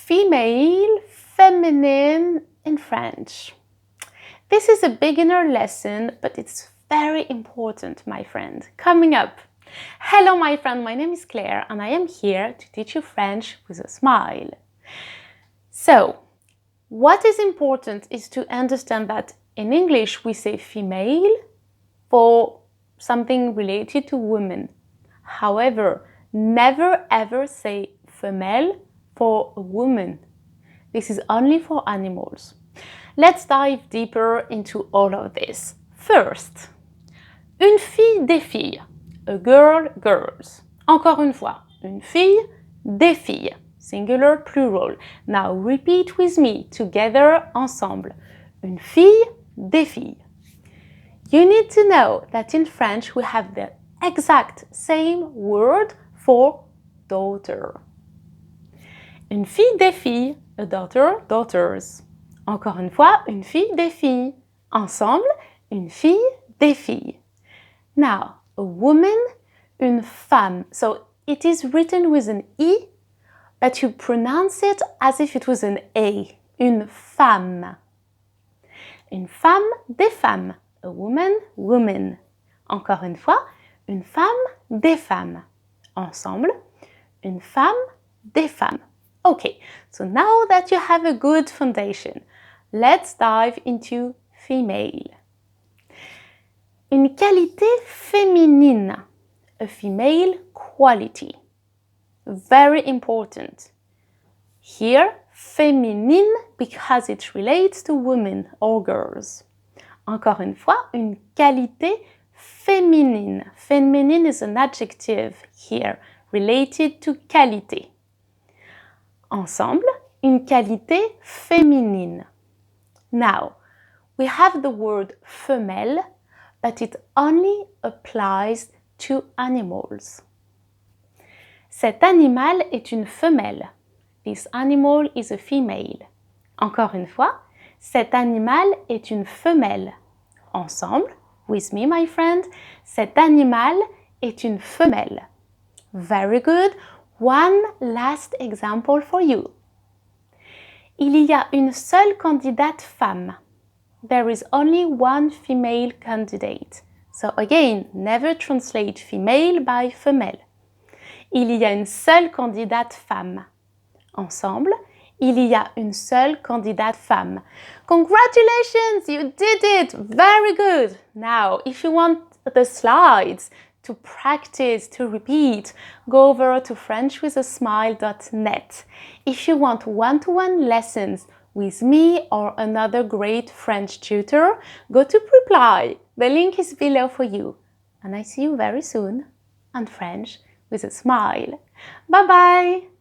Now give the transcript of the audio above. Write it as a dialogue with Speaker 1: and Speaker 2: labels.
Speaker 1: female, feminine in French. This is a beginner lesson, but it's very important, my friend. Coming up. Hello, my friend, my name is Claire, and I am here to teach you French with a smile. So, what is important is to understand that in English we say female for something related to women. However, never ever say femelle for a woman. This is only for animals. Let's dive deeper into all of this. First, une fille, des filles. A girl, girls. Encore une fois, une fille, des filles. Singular, plural. Now repeat with me, together, ensemble. Une fille, des filles. You need to know that in French we have the exact same word for daughter. Une fille, des filles. A daughter, daughters. Encore une fois, une fille, des filles. Ensemble, une fille, des filles. Now, a woman, une femme. So it is written with an E, but you pronounce it as if it was an A. Une femme. Une femme, des femmes. A woman, woman. Encore une fois, une femme, des femmes. Ensemble, une femme, des femmes. Okay, so now that you have a good foundation, let's dive into female. Une qualité féminine, a female quality. Very important. Here, féminine because it relates to women or girls. Encore une fois, une qualité féminine. Féminine is an adjective here related to qualité. Ensemble, une qualité féminine. Now, we have the word femelle, but it only applies to animals. Cet animal est une femelle. This animal is a female. Encore une fois, cet animal est une femelle. Ensemble, with me, my friend, cet animal est une femelle. Very good. One last example for you. Il y a une seule candidate femme. There is only one female candidate. So again, never translate female by femelle. Il y a une seule candidate femme. Ensemble, il y a une seule candidate femme. Congratulations, you did it! Very good! Now, if you want the slides to practice, to repeat, go over to frenchwithasmile.net. If you want one-to-one lessons with me or another great French tutor, go to Reply. The link is below for you. And I see you very soon on French with a Smile. Bye-bye!